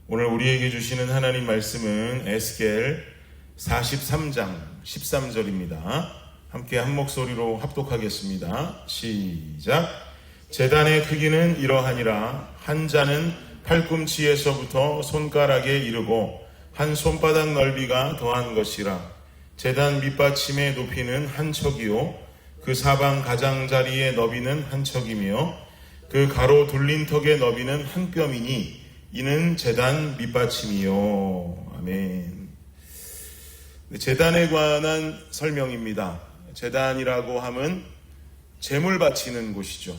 오늘 우리에게 주시는 하나님 말씀은 에스겔 43장 13절입니다. 함께 한 목소리로 합독하겠습니다. 시작. 제단의 크기는 이러하니라. 한 자는 팔꿈치에서부터 손가락에 이르고 한 손바닥 넓이가 더한 것이라. 제단 밑받침의 높이는 한 척이요 그 사방 가장자리의 너비는 한 척이며 그 가로 둘린 턱의 너비는 한 뼘이니 이는 제단 밑받침이요. 아멘. 제단에 관한 설명입니다. 제단이라고 하면 제물 바치는 곳이죠.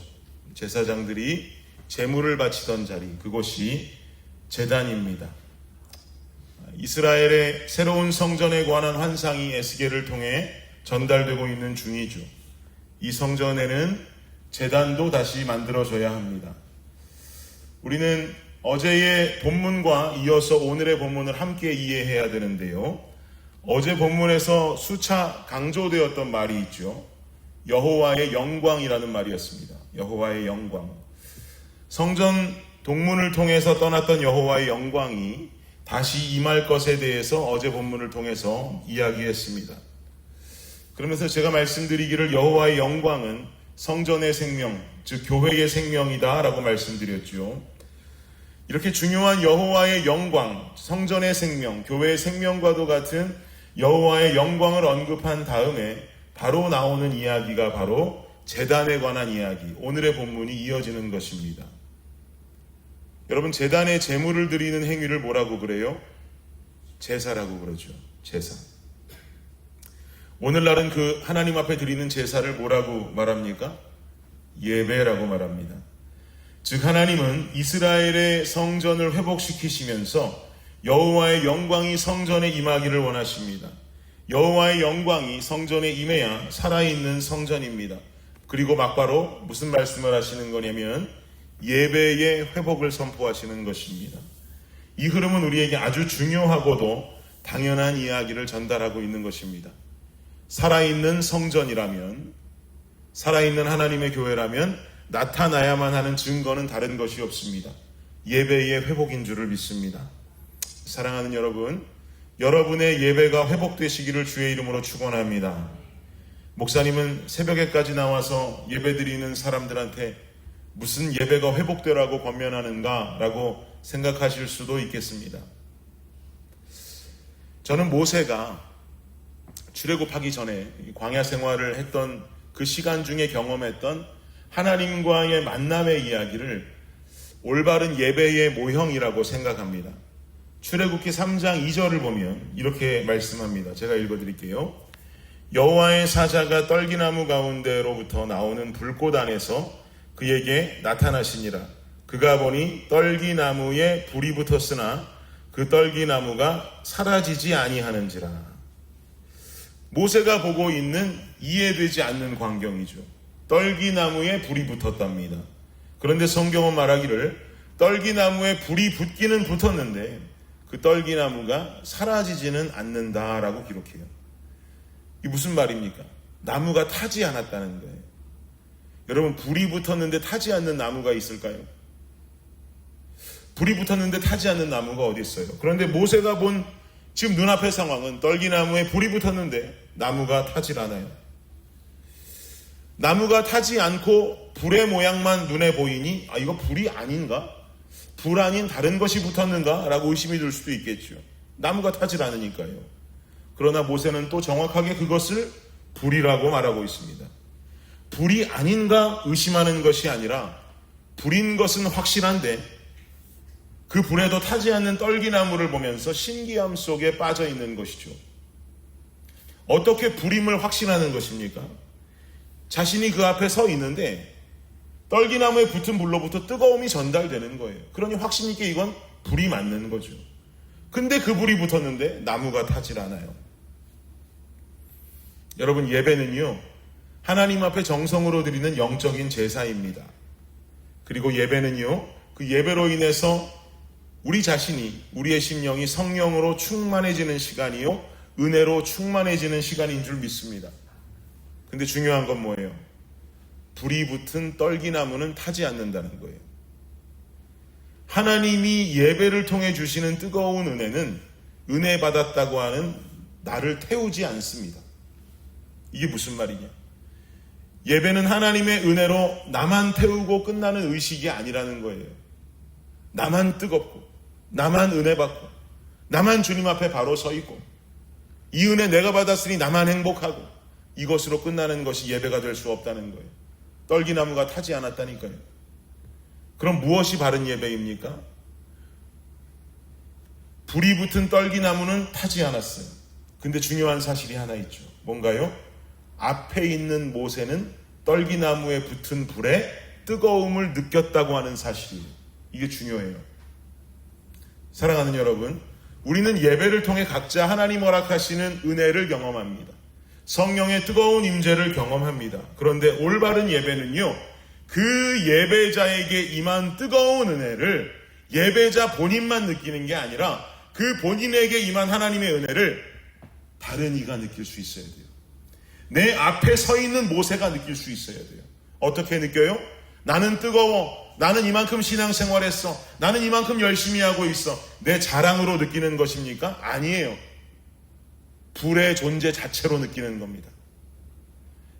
제사장들이 제물을 바치던 자리, 그곳이 제단입니다. 이스라엘의 새로운 성전에 관한 환상이 에스겔을 통해 전달되고 있는 중이죠. 이 성전에는 제단도 다시 만들어져야 합니다. 우리는 어제의 본문과 이어서 오늘의 본문을 함께 이해해야 되는데요. 어제 본문에서 수차 강조되었던 말이 있죠. 여호와의 영광이라는 말이었습니다. 여호와의 영광. 성전 동문을 통해서 떠났던 여호와의 영광이 다시 임할 것에 대해서 어제 본문을 통해서 이야기했습니다. 그러면서 제가 말씀드리기를 여호와의 영광은 성전의 생명, 즉 교회의 생명이다 라고 말씀드렸죠. 이렇게 중요한 여호와의 영광, 성전의 생명, 교회의 생명과도 같은 여호와의 영광을 언급한 다음에 바로 나오는 이야기가 바로 제단에 관한 이야기, 오늘의 본문이 이어지는 것입니다. 여러분, 제단에 제물을 드리는 행위를 뭐라고 그래요? 제사라고 그러죠. 제사. 오늘날은 그 하나님 앞에 드리는 제사를 뭐라고 말합니까? 예배라고 말합니다. 즉 하나님은 이스라엘의 성전을 회복시키시면서 여호와의 영광이 성전에 임하기를 원하십니다. 여호와의 영광이 성전에 임해야 살아있는 성전입니다. 그리고 막바로 무슨 말씀을 하시는 거냐면 예배의 회복을 선포하시는 것입니다. 이 흐름은 우리에게 아주 중요하고도 당연한 이야기를 전달하고 있는 것입니다. 살아있는 성전이라면, 살아있는 하나님의 교회라면 나타나야만 하는 증거는 다른 것이 없습니다. 예배의 회복인 줄을 믿습니다. 사랑하는 여러분, 여러분의 예배가 회복되시기를 주의 이름으로 축원합니다. 목사님은 새벽에까지 나와서 예배드리는 사람들한테 무슨 예배가 회복되라고 권면하는가 라고 생각하실 수도 있겠습니다. 저는 모세가 출애굽하기 전에 광야 생활을 했던 그 시간 중에 경험했던 하나님과의 만남의 이야기를 올바른 예배의 모형이라고 생각합니다. 출애굽기 3장 2절을 보면 이렇게 말씀합니다. 제가 읽어드릴게요. 여호와의 사자가 떨기나무 가운데로부터 나오는 불꽃 안에서 그에게 나타나시니라. 그가 보니 떨기나무에 불이 붙었으나 그 떨기나무가 사라지지 아니하는지라. 모세가 보고 있는 이해되지 않는 광경이죠. 떨기나무에 불이 붙었답니다. 그런데 성경은 말하기를 떨기나무에 불이 붙기는 붙었는데 그 떨기나무가 사라지지는 않는다라고 기록해요. 이게 무슨 말입니까? 나무가 타지 않았다는 거예요. 여러분, 불이 붙었는데 타지 않는 나무가 있을까요? 불이 붙었는데 타지 않는 나무가 어디 있어요? 그런데 모세가 본 지금 눈앞의 상황은 떨기나무에 불이 붙었는데 나무가 타질 않아요. 나무가 타지 않고 불의 모양만 눈에 보이니 이거 불이 아닌가? 불 아닌 다른 것이 붙었는가? 라고 의심이 들 수도 있겠죠. 나무가 타질 않으니까요. 그러나 모세는 또 정확하게 그것을 불이라고 말하고 있습니다. 불이 아닌가 의심하는 것이 아니라 불인 것은 확실한데 그 불에도 타지 않는 떨기나무를 보면서 신기함 속에 빠져 있는 것이죠. 어떻게 불임을 확신하는 것입니까? 자신이 그 앞에 서 있는데 떨기나무에 붙은 불로부터 뜨거움이 전달되는 거예요. 그러니 확신 있게 이건 불이 맞는 거죠. 근데 그 불이 붙었는데 나무가 타질 않아요. 여러분, 예배는요, 하나님 앞에 정성으로 드리는 영적인 제사입니다. 그리고 예배는요, 그 예배로 인해서 우리 자신이, 우리의 심령이 성령으로 충만해지는 시간이요, 은혜로 충만해지는 시간인 줄 믿습니다. 근데 중요한 건 뭐예요? 불이 붙은 떨기나무는 타지 않는다는 거예요. 하나님이 예배를 통해 주시는 뜨거운 은혜는 은혜 받았다고 하는 나를 태우지 않습니다. 이게 무슨 말이냐? 예배는 하나님의 은혜로 나만 태우고 끝나는 의식이 아니라는 거예요. 나만 뜨겁고, 나만 은혜 받고, 나만 주님 앞에 바로 서 있고, 이 은혜 내가 받았으니 나만 행복하고, 이것으로 끝나는 것이 예배가 될 수 없다는 거예요. 떨기나무가 타지 않았다니까요. 그럼 무엇이 바른 예배입니까? 불이 붙은 떨기나무는 타지 않았어요. 근데 중요한 사실이 하나 있죠. 뭔가요? 앞에 있는 모세는 떨기나무에 붙은 불에 뜨거움을 느꼈다고 하는 사실이에요. 이게 중요해요. 사랑하는 여러분, 우리는 예배를 통해 각자 하나님 허락하시는 은혜를 경험합니다. 성령의 뜨거운 임재를 경험합니다. 그런데 올바른 예배는요, 그 예배자에게 임한 뜨거운 은혜를 예배자 본인만 느끼는 게 아니라 그 본인에게 임한 하나님의 은혜를 다른 이가 느낄 수 있어야 돼요. 내 앞에 서 있는 모세가 느낄 수 있어야 돼요. 어떻게 느껴요? 나는 뜨거워. 나는 이만큼 신앙생활했어. 나는 이만큼 열심히 하고 있어. 내 자랑으로 느끼는 것입니까? 아니에요. 불의 존재 자체로 느끼는 겁니다.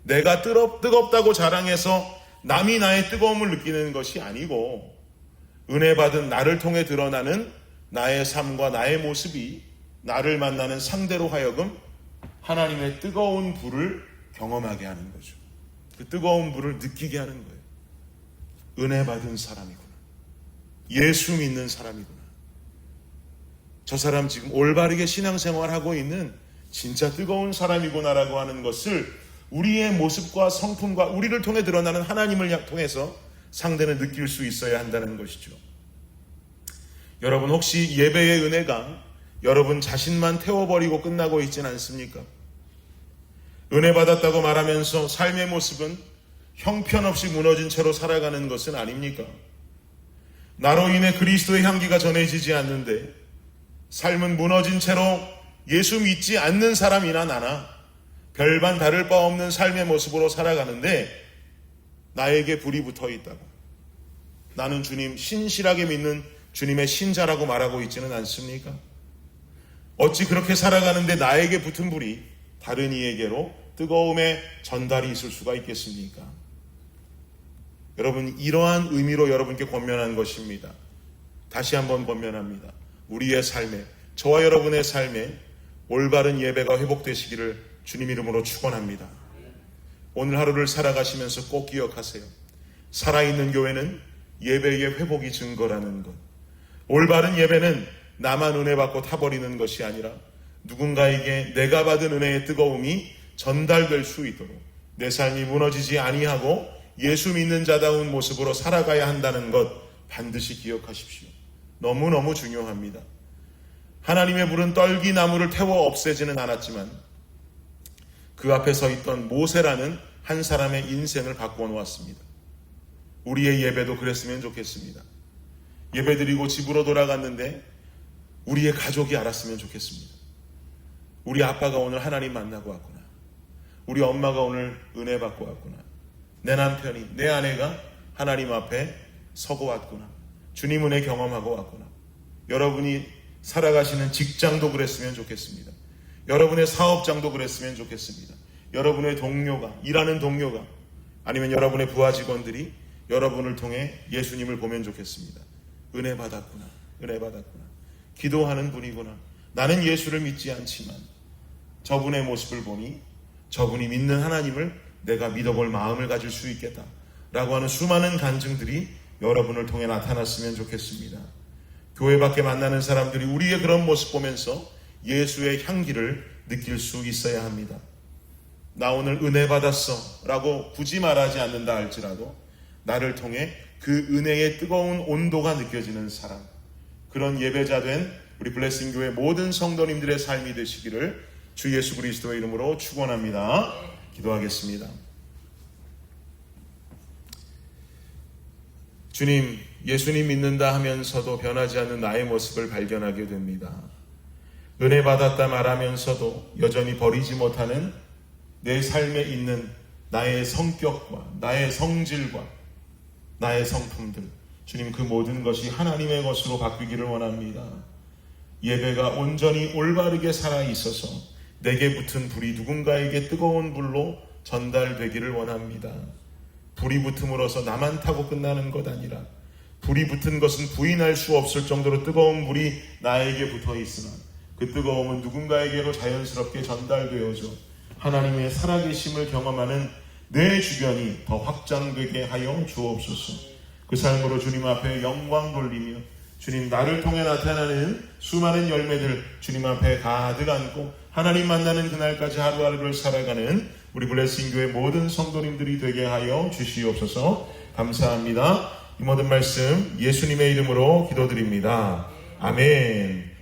내가 뜨겁다고 자랑해서 남이 나의 뜨거움을 느끼는 것이 아니고, 은혜 받은 나를 통해 드러나는 나의 삶과 나의 모습이 나를 만나는 상대로 하여금 하나님의 뜨거운 불을 경험하게 하는 거죠. 그 뜨거운 불을 느끼게 하는 거예요. 은혜 받은 사람이구나. 예수 믿는 사람이구나. 저 사람 지금 올바르게 신앙생활하고 있는 진짜 뜨거운 사람이구나라고 하는 것을 우리의 모습과 성품과 우리를 통해 드러나는 하나님을 통해서 상대는 느낄 수 있어야 한다는 것이죠. 여러분, 혹시 예배의 은혜가 여러분 자신만 태워버리고 끝나고 있지는 않습니까? 은혜 받았다고 말하면서 삶의 모습은 형편없이 무너진 채로 살아가는 것은 아닙니까? 나로 인해 그리스도의 향기가 전해지지 않는데 삶은 무너진 채로 예수 믿지 않는 사람이나 나나 별반 다를 바 없는 삶의 모습으로 살아가는데 나에게 불이 붙어 있다고, 나는 주님 신실하게 믿는 주님의 신자라고 말하고 있지는 않습니까? 어찌 그렇게 살아가는데 나에게 붙은 불이 다른 이에게로 뜨거움의 전달이 있을 수가 있겠습니까? 여러분, 이러한 의미로 여러분께 권면한 것입니다. 다시 한번 권면합니다. 우리의 삶에, 저와 여러분의 삶에 올바른 예배가 회복되시기를 주님 이름으로 축원합니다. 오늘 하루를 살아가시면서 꼭 기억하세요. 살아있는 교회는 예배의 회복이 증거라는 것. 올바른 예배는 나만 은혜 받고 타버리는 것이 아니라 누군가에게 내가 받은 은혜의 뜨거움이 전달될 수 있도록 내 삶이 무너지지 아니하고 예수 믿는 자다운 모습으로 살아가야 한다는 것 반드시 기억하십시오. 너무너무 중요합니다. 하나님의 불은 떨기나무를 태워 없애지는 않았지만 그 앞에 서 있던 모세라는 한 사람의 인생을 바꾸어 놓았습니다. 우리의 예배도 그랬으면 좋겠습니다. 예배드리고 집으로 돌아갔는데 우리의 가족이 알았으면 좋겠습니다. 우리 아빠가 오늘 하나님 만나고 왔구나. 우리 엄마가 오늘 은혜 받고 왔구나. 내 남편이, 내 아내가 하나님 앞에 서고 왔구나. 주님 은혜 경험하고 왔구나. 여러분이 살아가시는 직장도 그랬으면 좋겠습니다. 여러분의 사업장도 그랬으면 좋겠습니다. 여러분의 동료가, 일하는 동료가, 아니면 여러분의 부하 직원들이 여러분을 통해 예수님을 보면 좋겠습니다. 은혜 받았구나. 은혜 받았구나. 기도하는 분이구나. 나는 예수를 믿지 않지만 저분의 모습을 보니 저분이 믿는 하나님을 내가 믿어볼 마음을 가질 수 있겠다 라고 하는 수많은 간증들이 여러분을 통해 나타났으면 좋겠습니다. 교회 밖에 만나는 사람들이 우리의 그런 모습 보면서 예수의 향기를 느낄 수 있어야 합니다. 나 오늘 은혜 받았어 라고 굳이 말하지 않는다 할지라도 나를 통해 그 은혜의 뜨거운 온도가 느껴지는 사람, 그런 예배자 된 우리 블레싱교회 모든 성도님들의 삶이 되시기를 주 예수 그리스도의 이름으로 축원합니다. 기도하겠습니다. 주님, 예수님 믿는다 하면서도 변하지 않는 나의 모습을 발견하게 됩니다. 은혜 받았다 말하면서도 여전히 버리지 못하는 내 삶에 있는 나의 성격과 나의 성질과 나의 성품들, 주님, 그 모든 것이 하나님의 것으로 바뀌기를 원합니다. 예배가 온전히 올바르게 살아있어서 내게 붙은 불이 누군가에게 뜨거운 불로 전달되기를 원합니다. 불이 붙음으로써 나만 타고 끝나는 것 아니라 불이 붙은 것은 부인할 수 없을 정도로 뜨거운 불이 나에게 붙어 있으나 그 뜨거움은 누군가에게로 자연스럽게 전달되어져 하나님의 살아계심을 경험하는 내 주변이 더 확장되게 하여 주옵소서. 그 삶으로 주님 앞에 영광 돌리며 주님, 나를 통해 나타나는 수많은 열매들 주님 앞에 가득 안고 하나님 만나는 그날까지 하루하루를 살아가는 우리 블레싱 교회 모든 성도님들이 되게 하여 주시옵소서. 감사합니다. 이 모든 말씀 예수님의 이름으로 기도드립니다. 아멘.